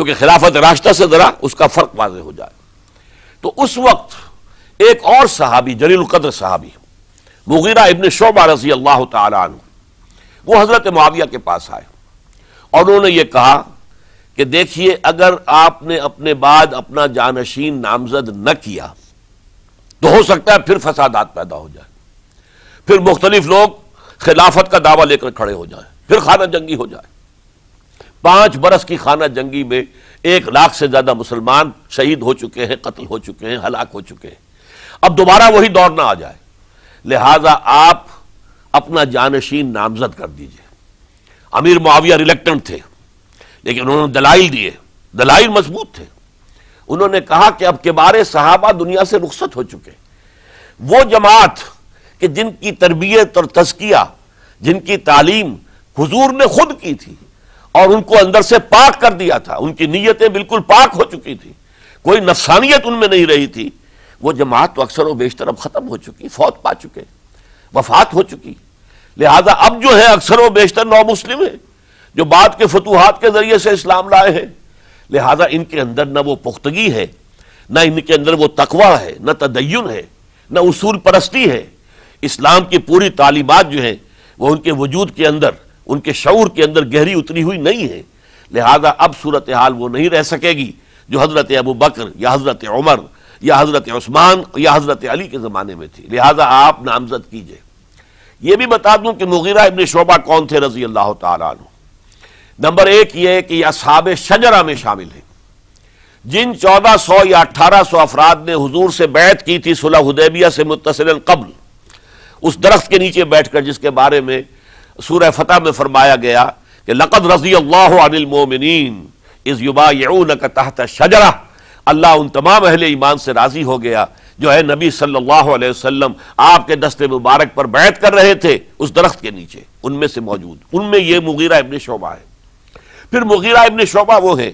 کیونکہ خلافت راشدہ سے ذرا اس کا فرق واضح ہو جائے۔ تو اس وقت ایک اور صحابی، جلیل القدر صحابی مغیرہ ابن شعبہ رضی اللہ تعالی عنہ، وہ حضرت معاویہ کے پاس آئے اور انہوں نے یہ کہا کہ دیکھیے، اگر آپ نے اپنے بعد اپنا جانشین نامزد نہ کیا تو ہو سکتا ہے پھر فسادات پیدا ہو جائے، پھر مختلف لوگ خلافت کا دعویٰ لے کر کھڑے ہو جائیں، پھر خانہ جنگی ہو جائے۔ 5 برس کی خانہ جنگی میں 1 لاکھ سے زیادہ مسلمان شہید ہو چکے ہیں، قتل ہو چکے ہیں، ہلاک ہو چکے ہیں۔ اب دوبارہ وہی دور نہ آ جائے، لہذا آپ اپنا جانشین نامزد کر دیجئے۔ امیر معاویہ ریلیکٹنٹ تھے، لیکن انہوں نے دلائل دیے، دلائل مضبوط تھے۔ انہوں نے کہا کہ اب کبار صحابہ دنیا سے رخصت ہو چکے، وہ جماعت کہ جن کی تربیت اور تزکیہ، جن کی تعلیم حضور نے خود کی تھی اور ان کو اندر سے پاک کر دیا تھا، ان کی نیتیں بالکل پاک ہو چکی تھی، کوئی نفسانیت ان میں نہیں رہی تھی، وہ جماعت تو اکثر و بیشتر اب ختم ہو چکی، فوت پا چکے، وفات ہو چکی۔ لہذا اب جو ہے اکثر و بیشتر نو مسلم ہیں جو بعد کے فتوحات کے ذریعے سے اسلام لائے ہیں، لہذا ان کے اندر نہ وہ پختگی ہے، نہ ان کے اندر وہ تقوی ہے، نہ تدین ہے، نہ اصول پرستی ہے۔ اسلام کی پوری تعلیمات جو ہیں وہ ان کے وجود کے اندر، ان کے شعور کے اندر گہری اتری ہوئی نہیں ہے۔ لہذا اب صورتحال وہ نہیں رہ سکے گی جو حضرت ابو بکر یا حضرت عمر یا حضرت عثمان یا حضرت علی کے زمانے میں تھی، لہذا آپ نامزد کیجئے۔ یہ بھی بتا دوں کہ مغیرہ ابن شعبہ کون تھے رضی اللہ تعالیٰ عنہ۔ نمبر 1 یہ ہے کہ یہ اصحاب شجرہ میں شامل ہیں، جن 1400 یا 1800 افراد نے حضور سے بیعت کی تھی صلح حدیبیہ سے متصلاً قبل، اس درخت کے نیچے بیٹھ کر، جس کے بارے میں سورہ فتح میں فرمایا گیا کہ لقد رضی اللہ عن المؤمنین اذ یبایعونک تحت الشجرہ، اللہ ان تمام اہل ایمان سے راضی ہو گیا جو ہے نبی صلی اللہ علیہ وسلم آپ کے دست مبارک پر بیعت کر رہے تھے اس درخت کے نیچے، ان میں سے موجود، ان میں یہ مغیرہ ابن شعبہ ہے۔ پھر مغیرہ ابن شعبہ وہ ہے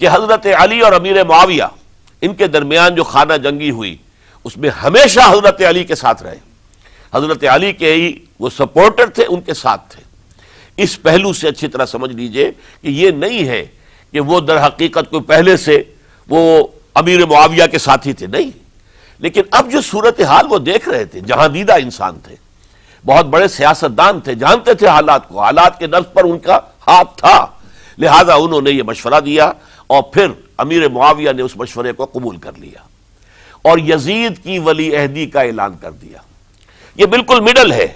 کہ حضرت علی اور امیر معاویہ ان کے درمیان جو خانہ جنگی ہوئی اس میں ہمیشہ حضرت علی کے ساتھ رہے، حضرت علی کے ہی وہ سپورٹر تھے، ان کے ساتھ تھے۔ اس پہلو سے اچھی طرح سمجھ لیجئے کہ یہ نہیں ہے کہ وہ در حقیقت کوئی پہلے سے وہ امیر معاویہ کے ساتھی تھے، نہیں، لیکن اب جو صورتحال وہ دیکھ رہے تھے، جہاں دیدہ انسان تھے، بہت بڑے سیاستدان تھے، جانتے تھے حالات کو، حالات کے نبض پر ان کا ہاتھ تھا، لہذا انہوں نے یہ مشورہ دیا اور پھر امیر معاویہ نے اس مشورے کو قبول کر لیا اور یزید کی ولی عہدی کا اعلان کر دیا۔ یہ بالکل مڈل ہے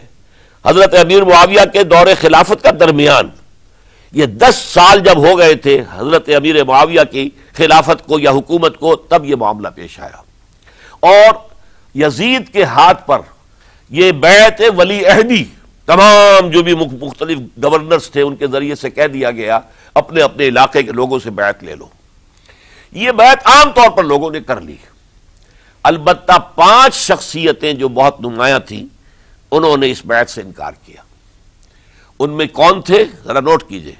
حضرت امیر معاویہ کے دور خلافت کا درمیان، یہ 10 سال جب ہو گئے تھے حضرت امیر معاویہ کی خلافت کو یا حکومت کو، تب یہ معاملہ پیش آیا اور یزید کے ہاتھ پر یہ بیعت ولی عہدی تمام جو بھی مختلف گورنرز تھے ان کے ذریعے سے کہہ دیا گیا اپنے اپنے علاقے کے لوگوں سے بیعت لے لو۔ یہ بیعت عام طور پر لوگوں نے کر لی، البتہ 5 شخصیتیں جو بہت نمایاں تھیں انہوں نے اس بیعت سے انکار کیا۔ ان میں کون تھے ذرا نوٹ کیجئے۔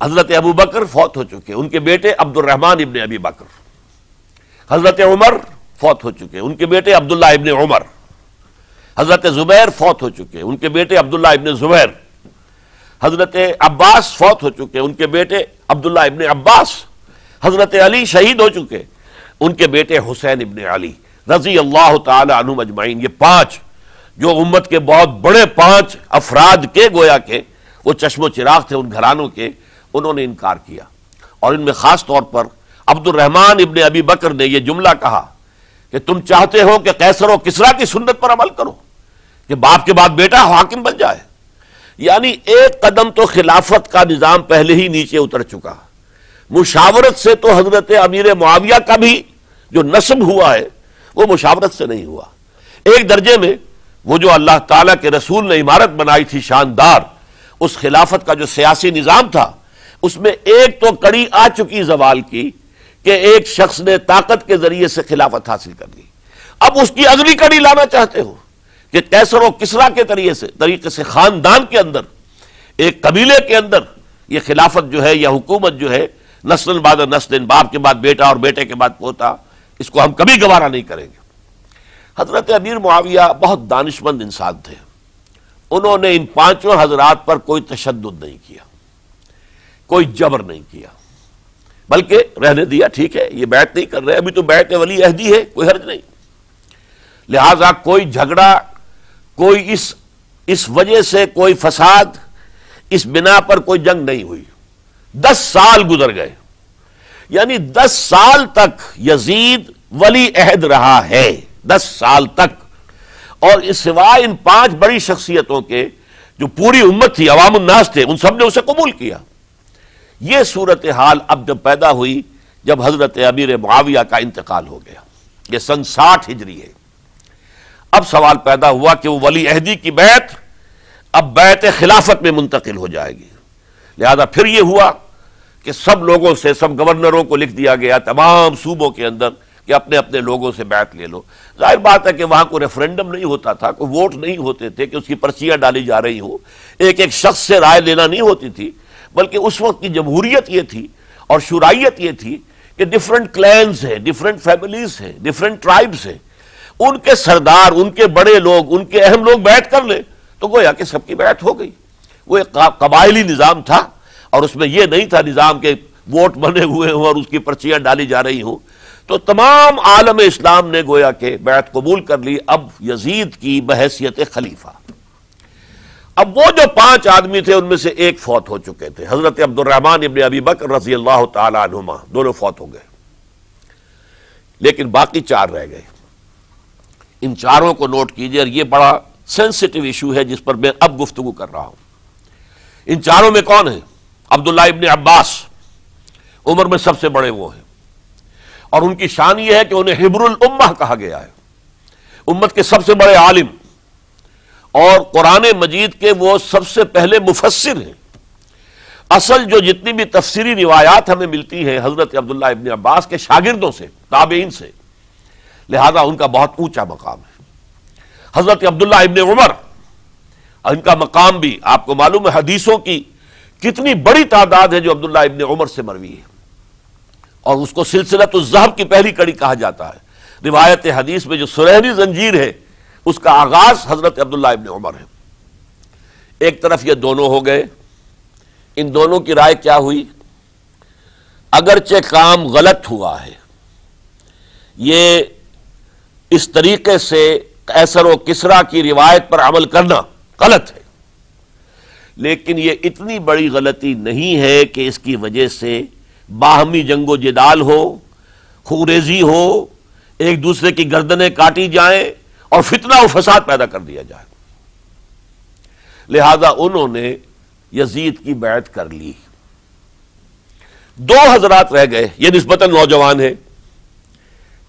حضرت ابو بکر فوت ہو چکے، ان کے بیٹے عبد الرحمن ابن ابی بکر۔ حضرت عمر فوت ہو چکے، ان کے بیٹے عبداللہ ابن عمر۔ حضرت زبیر فوت ہو چکے، ان کے بیٹے عبداللہ ابن زبیر۔ حضرت عباس فوت ہو چکے، ان کے بیٹے عبداللہ ابن عباس۔ حضرت علی شہید ہو چکے، ان کے بیٹے حسین ابن علی رضی اللہ تعالی عنہم اجمعین۔ یہ 5 جو امت کے بہت بڑے 5 افراد کے گویا کے وہ چشم و چراغ تھے ان گھرانوں کے، انہوں نے انکار کیا۔ اور ان میں خاص طور پر عبد الرحمن ابن ابی بکر نے یہ جملہ کہا کہ تم چاہتے ہو کہ قیصر و کسریٰ کی سنت پر عمل کرو کہ باپ کے بعد بیٹا حاکم بن جائے، یعنی ایک قدم تو خلافت کا نظام پہلے ہی نیچے اتر چکا۔ مشاورت سے تو حضرت امیر معاویہ کا بھی جو نسب ہوا ہے وہ مشاورت سے نہیں ہوا۔ ایک درجے میں وہ جو اللہ تعالیٰ کے رسول نے عمارت بنائی تھی شاندار، اس خلافت کا جو سیاسی نظام تھا اس میں ایک تو کڑی آ چکی زوال کی کہ ایک شخص نے طاقت کے ذریعے سے خلافت حاصل کر لی، اب اس کی اگلی کڑی لانا چاہتے ہو کہ قیصر و کسریٰ کے طریقے سے خاندان کے اندر، ایک قبیلے کے اندر یہ خلافت جو ہے یا حکومت جو ہے نسل بعد نسل، باپ کے بعد بیٹا اور بیٹے کے بعد پوتا، اس کو ہم کبھی گوارا نہیں کریں گے۔ حضرت امیر معاویہ بہت دانشمند انسان تھے، انہوں نے ان 5 حضرات پر کوئی تشدد نہیں کیا، کوئی جبر نہیں کیا، بلکہ رہنے دیا، ٹھیک ہے یہ بیعت نہیں کر رہے، ابھی تو بیعت ولی عہدی ہے، کوئی حرج نہیں۔ لہذا کوئی جھگڑا، کوئی اس وجہ سے کوئی فساد، اس بنا پر کوئی جنگ نہیں ہوئی۔ 10 سال گزر گئے، یعنی 10 سال تک یزید ولی عہد رہا ہے، 10 سال تک، اور اس سوائے ان 5 بڑی شخصیتوں کے جو پوری امت تھی، عوام الناس تھے، ان سب نے اسے قبول کیا۔ یہ صورتحال اب جب پیدا ہوئی جب حضرت امیر معاویہ کا انتقال ہو گیا، یہ سن 60 ہجری ہے، اب سوال پیدا ہوا کہ وہ ولی عہدی کی بیعت اب بیعت خلافت میں منتقل ہو جائے گی۔ لہذا پھر یہ ہوا کہ سب لوگوں سے، سب گورنروں کو لکھ دیا گیا تمام صوبوں کے اندر کہ اپنے اپنے لوگوں سے بیعت لے لو۔ ظاہر بات ہے کہ وہاں کوئی ریفرنڈم نہیں ہوتا تھا، کوئی ووٹ نہیں ہوتے تھے کہ اس کی پرچیاں ڈالی جا رہی ہوں، ایک ایک شخص سے رائے لینا نہیں ہوتی تھی، بلکہ اس وقت کی جمہوریت یہ تھی اور شورائیت یہ تھی کہ ڈفرنٹ کلینز ہیں، ڈفرنٹ فیملیز ہیں، ڈفرنٹ ٹرائبز ہیں، ان کے سردار، ان کے بڑے لوگ، ان کے اہم لوگ بیعت کر لیں تو گویا کہ سب کی بیعت ہو گئی۔ وہ ایک قبائلی نظام تھا، اور اس میں یہ نہیں تھا نظام کے ووٹ بنے ہوئے ہوں اور اس کی پرچیاں ڈالی جا رہی ہوں۔ تو تمام عالم اسلام نے گویا کہ بیعت قبول کر لی اب یزید کی بحیثیت خلیفہ۔ اب وہ جو 5 آدمی تھے ان میں سے ایک فوت ہو چکے تھے، حضرت عبد الرحمن ابن ابی بکر رضی اللہ تعالی عنہما، دونوں فوت ہو گئے، لیکن باقی 4 رہ گئے۔ ان 4 کو نوٹ کیجئے، اور یہ بڑا سینسٹیو ایشو ہے جس پر میں اب گفتگو کر رہا ہوں۔ ان 4 میں کون ہیں؟ عبداللہ ابن عباس، عمر میں سب سے بڑے وہ ہیں، اور ان کی شان یہ ہے کہ انہیں حبر الامہ کہا گیا ہے، امت کے سب سے بڑے عالم، اور قرآن مجید کے وہ سب سے پہلے مفسر ہیں۔ اصل جو جتنی بھی تفسیری روایات ہمیں ملتی ہیں حضرت عبداللہ ابن عباس کے شاگردوں سے، تابعین سے، لہذا ان کا بہت اونچا مقام ہے۔ حضرت عبداللہ ابن عمر، ان کا مقام بھی آپ کو معلوم ہے، حدیثوں کی کتنی بڑی تعداد ہے جو عبداللہ ابن عمر سے مروی ہے، اور اس کو سلسلۃ الذہب کی پہلی کڑی کہا جاتا ہے۔ روایت حدیث میں جو سنہری زنجیر ہے اس کا آغاز حضرت عبداللہ ابن عمر ہے۔ ایک طرف یہ دونوں ہو گئے، ان دونوں کی رائے کیا ہوئی؟ اگرچہ کام غلط ہوا ہے، یہ اس طریقے سے قیصر و کسریٰ کی روایت پر عمل کرنا غلط ہے، لیکن یہ اتنی بڑی غلطی نہیں ہے کہ اس کی وجہ سے باہمی جنگ و جدال ہو، خوریزی ہو، ایک دوسرے کی گردنیں کاٹی جائیں اور فتنہ و فساد پیدا کر دیا جائے۔ لہذا انہوں نے یزید کی بیعت کر لی۔ 2 حضرات رہ گئے، یہ نسبتاً نوجوان ہیں،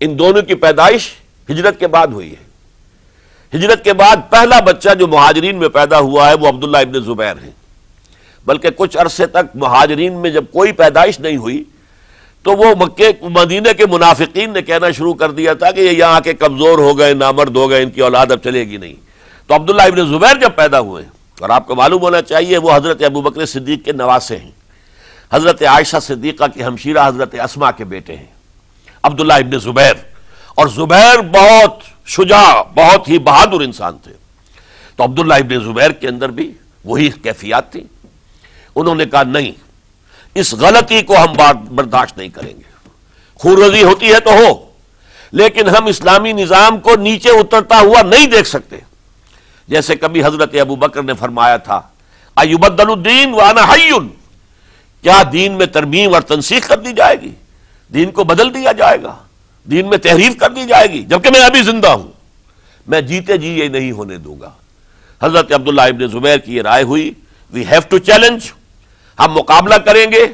ان دونوں کی پیدائش ہجرت کے بعد ہوئی ہے۔ ہجرت کے بعد پہلا بچہ جو مہاجرین میں پیدا ہوا ہے وہ عبداللہ ابن زبیر ہے، بلکہ کچھ عرصے تک مہاجرین میں جب کوئی پیدائش نہیں ہوئی تو وہ مکے مدینے کے منافقین نے کہنا شروع کر دیا تھا کہ یہ یہاں کے کمزور ہو گئے، نامرد ہو گئے، ان کی اولاد اب چلے گی نہیں۔ تو عبداللہ ابن زبیر جب پیدا ہوئے، اور آپ کو معلوم ہونا چاہیے وہ حضرت ابوبکر صدیق کے نواسے ہیں، حضرت عائشہ صدیقہ کی ہمشیرہ حضرت اسماء کے بیٹے ہیں عبداللہ ابن زبیر، اور زبیر بہت شجاع، بہت ہی بہادر انسان تھے۔ تو عبداللہ ابن زبیر کے اندر بھی وہی کیفیات تھی۔ انہوں نے کہا نہیں، اس غلطی کو ہم برداشت نہیں کریں گے، خونریزی ہوتی ہے تو ہو، لیکن ہم اسلامی نظام کو نیچے اترتا ہوا نہیں دیکھ سکتے۔ جیسے کبھی حضرت ابوبکر نے فرمایا تھا ایبدل الدین وانا حی، کیا دین میں ترمیم اور تنسیخ کر دی جائے گی؟ دین کو بدل دیا جائے گا، دین میں تحریف کر دی جائے گی، جبکہ میں ابھی زندہ ہوں، میں جیتے جی یہ نہیں ہونے دوں گا۔ حضرت عبداللہ ابن زبیر کی یہ رائے ہوئی، وی ہیو ٹو چیلنج، ہم مقابلہ کریں گے،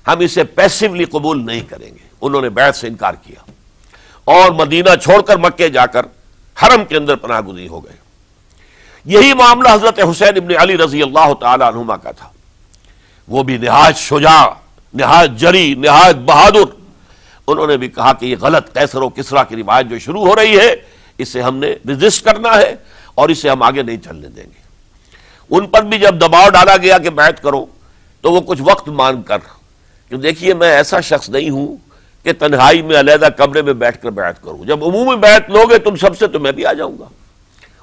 ہم اسے پیسیولی قبول نہیں کریں گے۔ انہوں نے بیعت سے انکار کیا اور مدینہ چھوڑ کر مکے جا کر حرم کے اندر پناہ گزین ہو گئے۔ یہی معاملہ حضرت حسین ابن علی رضی اللہ تعالی عنہما کا تھا، وہ بھی نہایت شجاع، نہایت جری، نہایت بہادر۔ انہوں نے بھی کہا کہ یہ غلط قیصر و کسریٰ کی روایت جو شروع ہو رہی ہے اسے ہم نے ریزسٹ کرنا ہے اور اسے ہم آگے نہیں چلنے دیں گے۔ ان پر بھی جب دباؤ ڈالا گیا کہ بیعت کرو تو وہ کچھ وقت مانگ کر، کہ دیکھیے میں ایسا شخص نہیں ہوں کہ تنہائی میں علیحدہ کمرے میں بیٹھ کر بیعت کروں، جب عمومی بیعت لوگے تم سب سے تو میں بھی آ جاؤں گا،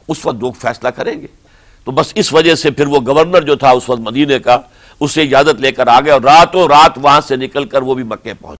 اس وقت لوگ فیصلہ کریں گے۔ تو بس اس وجہ سے پھر وہ گورنر جو تھا اس وقت مدینے کا، اس سے اجازت لے کر آ گئے اور راتوں رات وہاں سے نکل کر وہ بھی مکے پہنچ